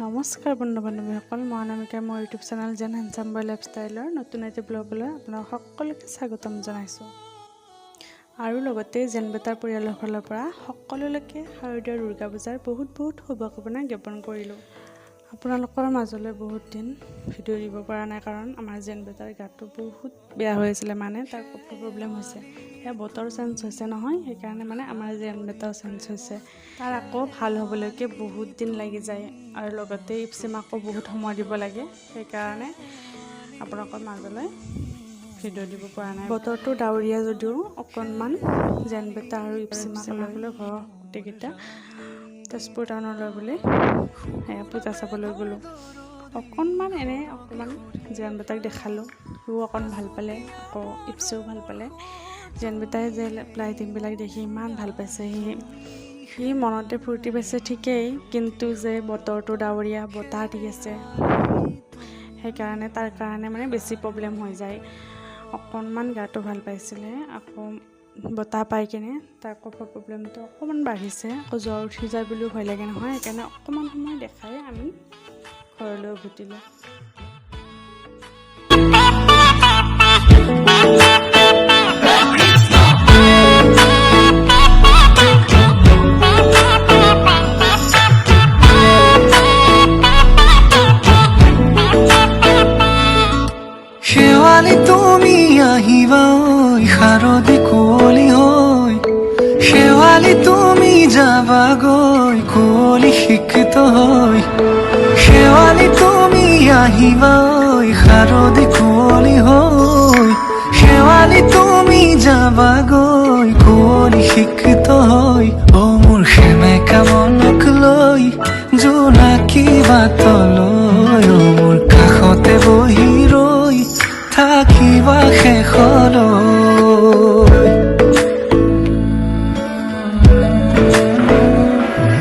নমস্কাৰ বন্ধু বান্ধৱীসকল, মই অনামিকা। মোৰ ইউটিউব চেনেল যেন হেণ্ডচাম বয় লাইফষ্টাইলৰ নতুন এটি ব্লগলৈ আপোনাক সকলোকে স্বাগতম জনাইছোঁ। আৰু লগতে যেন বেটাৰ পৰিয়ালৰ ফালৰ পৰা সকলোলৈকে শাৰদীয় দুৰ্গা পূজাৰ বহুত শুভকামনা জ্ঞাপন কৰিলোঁ। আপোনালোকৰ মাজলৈ বহুত দিন ভিডিঅ' দিব পৰা নাই, কাৰণ আমাৰ যেন বেটাৰ গাটো বহুত বেয়া হৈ আছিলে, মানে তাৰ কফৰ প্ৰব্লেম হৈছে। সেয়া বতৰ চেঞ্জ হৈছে নহয়, সেইকাৰণে মানে আমাৰ যেন বেটাও চেঞ্জ হৈছে। তাৰ আকৌ ভাল হ'বলৈকে বহুত দিন লাগি যায়, আৰু লগতে ইপচিম আকৌ বহুত সময় দিব লাগে। সেইকাৰণে আপোনালোকৰ মাজলৈ ভিডিঅ' দিব পৰা নাই। বতৰটো ডাৱৰীয়া যদিও অকণমান যেন বেটা আৰু ইপচিমাকলৈ ঘৰৰ গোটেইকেইটা তেজপুৰ টাউনলৈ বুলি পূজা চাবলৈ গ'লোঁ। অকণমান যেন বেটাক দেখালোঁ, সিও অকণ ভাল পালে, আকৌ ইপচিও ভাল পালে। যেন বেটাই যে লাইটিংবিলাক দেখি ইমান ভাল পাইছে, সি মনতে ফূৰ্তি পাইছে ঠিকেই, কিন্তু যে বতৰটো ডাৱৰীয়া, বতাহ দি আছে, সেইকাৰণে তাৰ কাৰণে মানে বেছি প্ৰব্লেম হৈ যায়। অকণমান গাটো ভাল পাইছিলে, আকৌ বতাহ পাই কিনে তাৰ কফৰ প্ৰব্লেমটো অকণমান বাঢ়িছে। আকৌ জ্বৰ উঠি যায় বুলিও ভয় লাগে নহয়, সেইকাৰণে অকণমান সময় দেখাই আমি ঘৰলৈ উভতিলোঁ। শেৱালি তুমি আহিবা ঐ শাৰদী কুঁৱলী হৈ, শেৱালি তুমি যাবাগৈ কুঁৱলী শিক্ষিত হৈ, শেৱালি তুমি আহিবা ঐ শাৰদী কুঁৱলী হৈ, শেৱালি তুমি যাবাগৈ কুঁৱলী শিক্ষিত হৈ। অ মোৰ সেমেকা মনক লৈ জোনাকী বাটলৈ, অ মোৰ কাষতে বহি ৰৈ থাকিবা শেষলৈ।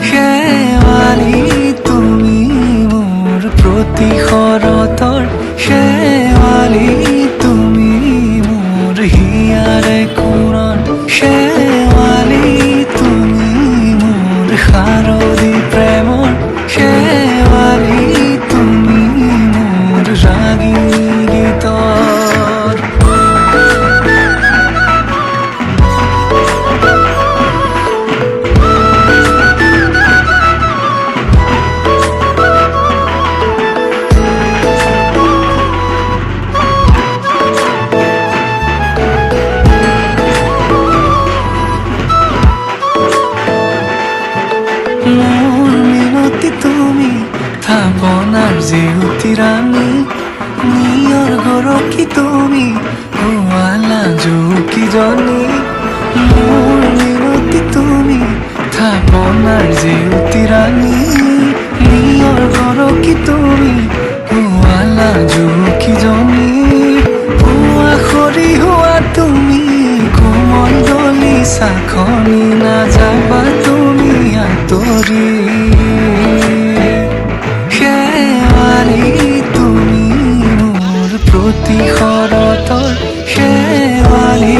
শেৱালি তুমি মোৰ প্ৰতি শৰতৰ, শেৱালি তুমি মোৰ হিয়াৰে কোণৰ, শেৱালি তুমি মোৰ শাৰদী প্ৰেমৰ, শেৱালি তুমি মোৰ ৰাগী গীতৰ। মোৰ মিনতি তুমি থাপনাৰ জেউতি ৰাণী, নিয়ৰ গৰকী তুমি শুৱালা জুকিজনী। মোৰ মিনতি তুমি থাপনাৰ জেউতি ৰাণী, নিয়ৰ গৰকী তুমি শুৱালা জুকিজনী। পুৱা খৰি হোৱা তুমি কোমল দলি চাখনি, নাযাবা তুমি আঁতৰি। শেৱালি তুমি মোৰ প্ৰতি শৰতৰ, শেৱালি।